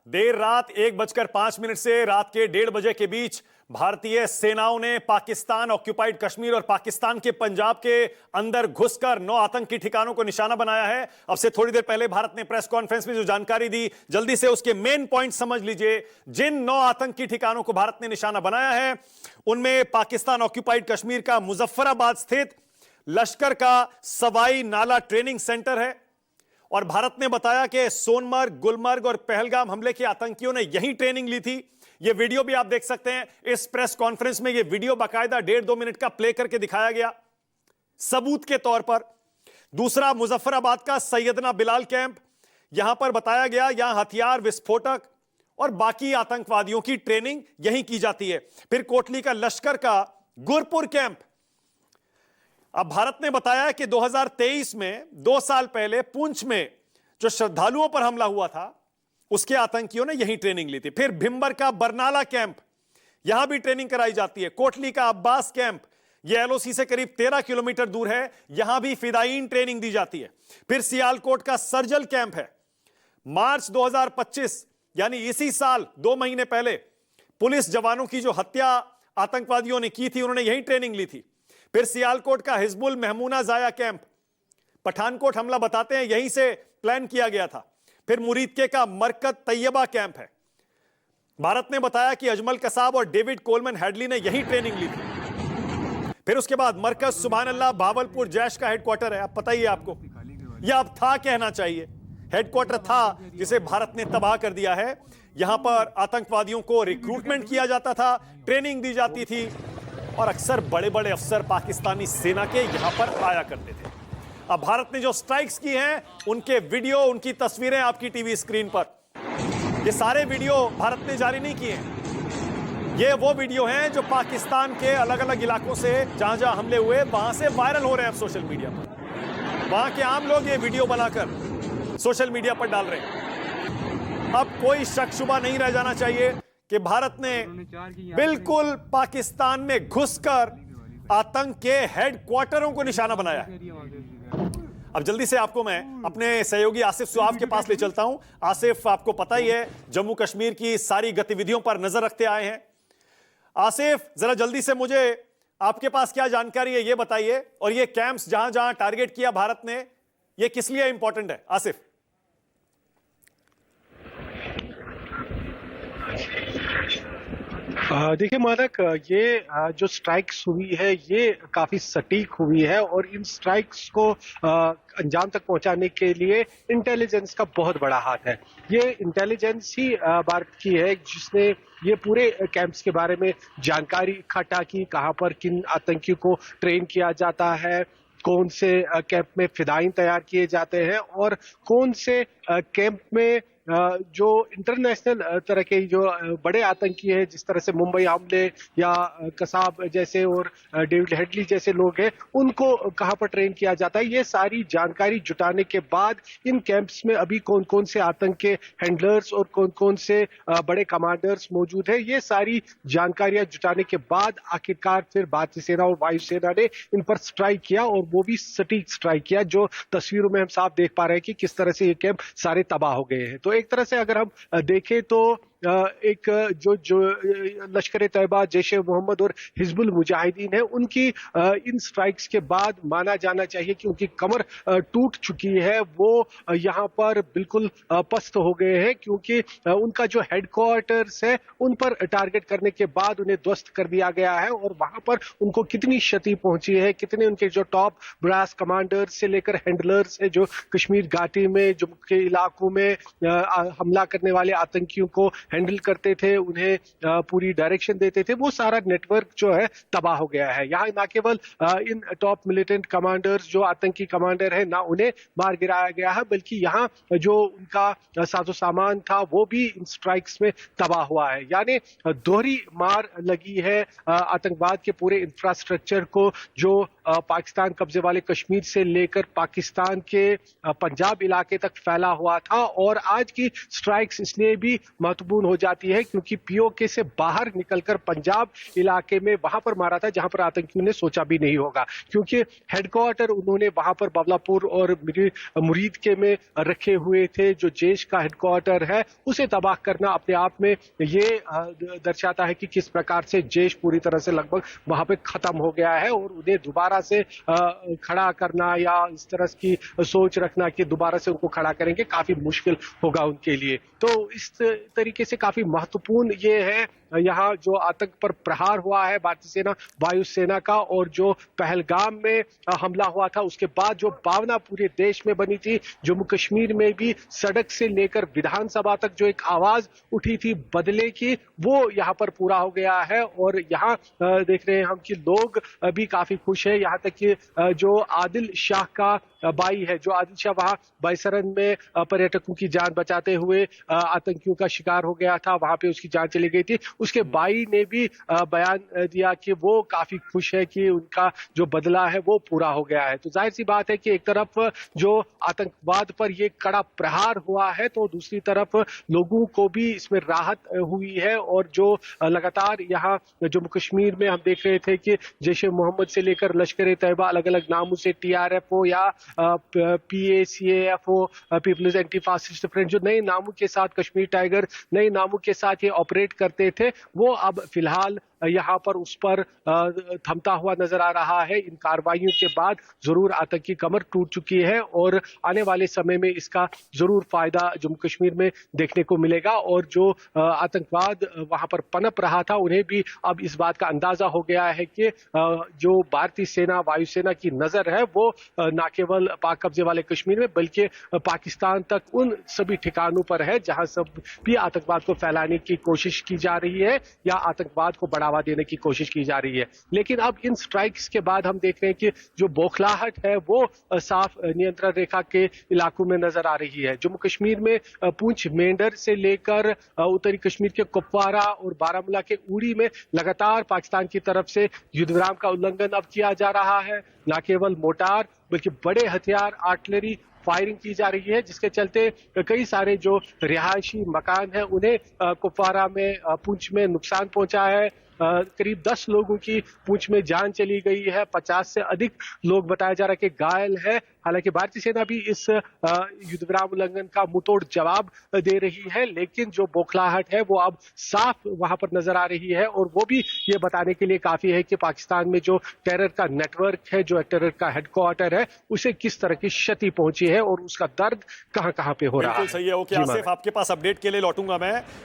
देर रात 1:05 से रात के 1:30 बजे के बीच भारतीय सेनाओं ने पाकिस्तान ऑक्यूपाइड कश्मीर और पाकिस्तान के पंजाब के अंदर घुसकर 9 आतंकी ठिकानों को निशाना बनाया है। अब से थोड़ी देर पहले भारत ने प्रेस कॉन्फ्रेंस में जो जानकारी दी, जल्दी से उसके मेन पॉइंट समझ लीजिए। जिन 9 आतंकी ठिकानों को भारत ने निशाना बनाया है उनमें पाकिस्तान ऑक्यूपाइड कश्मीर का मुजफ्फराबाद स्थित लश्कर का सवाई नाला ट्रेनिंग सेंटर है और भारत ने बताया कि सोनमर्ग, गुलमर्ग और पहलगाम हमले के आतंकियों ने यही ट्रेनिंग ली थी। यह वीडियो भी आप देख सकते हैं। इस प्रेस कॉन्फ्रेंस में यह वीडियो बाकायदा 1.5-2 मिनट का प्ले करके दिखाया गया सबूत के तौर पर। दूसरा, मुजफ्फराबाद का सैयदना बिलाल कैंप, यहां पर बताया गया यहां हथियार, विस्फोटक और बाकी आतंकवादियों की ट्रेनिंग यहीं की जाती है। फिर कोटली का लश्कर का गुरपुर कैंप। अब भारत ने बताया कि 2023 में 2 साल पहले पुंछ में जो श्रद्धालुओं पर हमला हुआ था उसके आतंकियों ने यही ट्रेनिंग ली थी। फिर भिंबर का बरनाला कैंप, यहां भी ट्रेनिंग कराई जाती है। कोटली का अब्बास कैंप, यह एलओसी से करीब 13 किलोमीटर दूर है, यहां भी फिदायीन ट्रेनिंग दी जाती है। फिर सियालकोट का सरजल कैंप है। मार्च 2025 यानी इसी साल 2 महीने पहले पुलिस जवानों की जो हत्या आतंकवादियों ने की थी, उन्होंने यही ट्रेनिंग ली थी। फिर सियालकोट का हिजबुल महमूना जाया कैंप, पठानकोट हमला बताते हैं यहीं से प्लान किया गया था। फिर मुरीदके का मरकज तैयबा कैंप है। भारत ने बताया कि अजमल कसाब और डेविड कोलमन हैडली ने यही ट्रेनिंग ली थी। फिर उसके बाद मरकज सुभान अल्लाह भावलपुर जैश का हेडक्वार्टर है। अब पता ही है आपको, यह अब था कहना चाहिए, हेडक्वार्टर था जिसे भारत ने तबाह कर दिया है। यहां पर आतंकवादियों को रिक्रूटमेंट किया जाता था, ट्रेनिंग दी जाती थी और अक्सर बड़े बड़े अफसर पाकिस्तानी सेना के यहां पर आया करते थे। अब भारत ने जो स्ट्राइक्स की हैं उनके वीडियो, उनकी तस्वीरें आपकी टीवी स्क्रीन पर। ये सारे वीडियो भारत ने जारी नहीं किए हैं। ये वो वीडियो हैं जो पाकिस्तान के अलग अलग इलाकों से जहां जहां हमले हुए वहां से वायरल हो रहे हैं सोशल मीडिया पर। वहां के आम लोग ये वीडियो बनाकर सोशल मीडिया पर डाल रहे हैं। अब कोई शक शुबा नहीं रह जाना चाहिए कि भारत ने बिल्कुल पाकिस्तान में घुसकर आतंक के हेडक्वार्टरों को निशाना बनाया है। अब जल्दी से आपको मैं अपने सहयोगी आसिफ सुहाव के पास ले चलता हूं। आसिफ, आपको पता ही है जम्मू कश्मीर की सारी गतिविधियों पर नजर रखते आए हैं। आसिफ, जरा जल्दी से मुझे आपके पास क्या जानकारी है ये बताइए, और ये कैंप्स जहां जहां टारगेट किया भारत ने, ये किस लिए इंपॉर्टेंट है? आसिफ। देखिए मानक, ये जो स्ट्राइक्स हुई है ये काफी सटीक हुई है और इन स्ट्राइक्स को अंजाम तक पहुंचाने के लिए इंटेलिजेंस का बहुत बड़ा हाथ है। ये इंटेलिजेंस ही भारत की है जिसने ये पूरे कैंप्स के बारे में जानकारी इकट्ठा की, कहां पर किन आतंकियों को ट्रेन किया जाता है, कौन से कैंप में फिदायीन तैयार किए जाते हैं और कौन से कैंप में जो इंटरनेशनल तरह के जो बड़े आतंकी है, जिस तरह से मुंबई हमले या कसाब जैसे और डेविड हेडली जैसे लोग हैं, उनको कहां पर ट्रेन किया जाता है। ये सारी जानकारी जुटाने के बाद इन कैंप्स में अभी कौन कौन से आतंक के हैंडलर्स और कौन कौन से बड़े कमांडर्स मौजूद है, ये सारी जानकारियां जुटाने के बाद आखिरकार फिर भारतीय सेना और वायुसेना ने इन पर स्ट्राइक किया और वो भी सटीक स्ट्राइक किया, जो तस्वीरों में हम साफ देख पा रहे हैं कि किस तरह से ये कैंप सारे तबाह हो गए हैं। तो एक तरह से अगर हम देखें तो एक जो लश्कर तैयबा, जैश ए मोहम्मद और हिजबुल मुजाहिदीन है, उनकी इन स्ट्राइक्स के बाद माना जाना चाहिए कि उनकी कमर टूट चुकी है। वो यहां पर बिल्कुल पस्त हो गए हैं क्योंकि उनका जो हेडक्वार्टर्स है उन पर टारगेट करने के बाद उन्हें ध्वस्त कर दिया गया है और वहां पर उनको कितनी क्षति पहुंची है, कितने उनके जो टॉप ब्रास कमांडर्स से लेकर हैंडलर्स है जो कश्मीर घाटी में, जम्मू के इलाकों में हमला करने वाले आतंकियों को हैंडल करते थे, उन्हें पूरी डायरेक्शन देते थे, वो सारा नेटवर्क जो है तबाह हो गया है। यहाँ ना केवल इन टॉप मिलिटेंट कमांडर्स जो आतंकी कमांडर है ना उन्हें मार गिराया गया है, बल्कि यहाँ जो उनका साजो सामान था वो भी इन स्ट्राइक्स में तबाह हुआ है। यानी दोहरी मार लगी है आतंकवाद के पूरे इंफ्रास्ट्रक्चर को, जो पाकिस्तान कब्जे वाले कश्मीर से लेकर पाकिस्तान के पंजाब इलाके तक फैला हुआ था। और आज की स्ट्राइक्स इसलिए भी महत्वपूर्ण हो जाती है क्योंकि पीओके से बाहर निकलकर पंजाब इलाके में वहां पर मारा था जहां पर आतंकियों ने सोचा भी नहीं होगा, क्योंकि हेडक्वार्टर उन्होंने वहां पर बावलापुर और मुरीद के में रखे हुए थे। जो जैश का हेडक्वार्टर है उसे तबाह करना अपने आप में ये दर्शाता है कि किस प्रकार से जैश पूरी तरह से लगभग वहां पे खत्म हो गया है और उन्हें दोबारा से खड़ा करना या इस तरह की सोच रखना कि दोबारा से उनको खड़ा करेंगे काफी मुश्किल होगा उनके लिए। तो इस तरीके से काफी महत्वपूर्ण ये है यहाँ जो आतंक पर प्रहार हुआ है भारतीय सेना वायुसेना का, और जो पहलगाम में हमला हुआ था उसके बाद जो भावना पूरे देश में बनी थी, जम्मू कश्मीर में भी सड़क से लेकर विधानसभा तक जो एक आवाज उठी थी बदले की, वो यहाँ पर पूरा हो गया है। और यहाँ देख रहे हैं हम कि लोग भी काफी खुश है। यहाँ तक कि जो आदिल शाह का बाई है, जो आदिल शाह वहां बैसरन में पर्यटकों की जान बचाते हुए आतंकियों का शिकार हो गया था, वहां पे उसकी जान चली गई थी, उसके बाई ने भी बयान दिया कि वो काफी खुश है कि उनका जो बदला है वो पूरा हो गया है। तो जाहिर सी बात है कि एक तरफ जो आतंकवाद पर ये कड़ा प्रहार हुआ है तो दूसरी तरफ लोगों को भी इसमें राहत हुई है। और जो लगातार यहाँ जम्मू कश्मीर में हम देख रहे थे कि जैश ए मोहम्मद से लेकर लश्कर ए तैयबा अलग अलग नामों से TRF हो या PACAF हो, पीपल्स एंटी फासिस्ट फ्रंट, जो नए नामों के साथ कश्मीर टाइगर नए नामों के साथ ये ऑपरेट करते थे, वो अब फिलहाल यहाँ पर उस पर थमता हुआ नजर आ रहा है। इन कार्रवाइयों के बाद जरूर आतंकी कमर टूट चुकी है और आने वाले समय में इसका जरूर फायदा जम्मू कश्मीर में देखने को मिलेगा। और जो आतंकवाद वहां पर पनप रहा था उन्हें भी अब इस बात का अंदाजा हो गया है कि जो भारतीय सेना वायुसेना की नजर है वो न केवल पाक कब्जे वाले कश्मीर में बल्कि पाकिस्तान तक उन सभी ठिकानों पर है जहां सब भी आतंकवाद को फैलाने की कोशिश की जा रही है या आतंकवाद को बढ़ावा देने की कोशिश की जा रही है। लेकिन अब इन स्ट्राइक्स के बाद हम देख रहे हैं कि जो बौखलाहट है वो साफ नियंत्रण रेखा के इलाकों में नजर आ रही है। जम्मू कश्मीर में पुंछ मेंढर से लेकर उत्तरी कश्मीर के कुपवारा और बारामूला के उड़ी में लगातार पाकिस्तान की तरफ से युद्धविराम का उल्लंघन अब किया जा रहा है। न केवल मोर्टार बल्कि बड़े हथियार आर्टिलरी फायरिंग की जा रही है, जिसके चलते कई सारे जो रिहायशी मकान हैं उन्हें कुपवारा में पुंछ में नुकसान पहुंचा है। करीब 10 लोगों की पुंछ में जान चली गई है, 50 से अधिक लोग बताया जा रहा है कि घायल है। हालांकि भारतीय सेना भी इस युद्धविराम उल्लंघन का मुंहतोड़ जवाब दे रही है, लेकिन जो बौखलाहट है वो अब साफ वहां पर नजर आ रही है और वो भी ये बताने के लिए काफी है कि पाकिस्तान में जो टेरर का नेटवर्क है, जो टेरर का हेडक्वार्टर है, उसे किस तरह की क्षति पहुंची है और उसका दर्द कहां कहां पे हो रहा है। बिल्कुल सही है। ओके आसिफ, आपके पास अपडेट के लिए लौटूंगा मैं।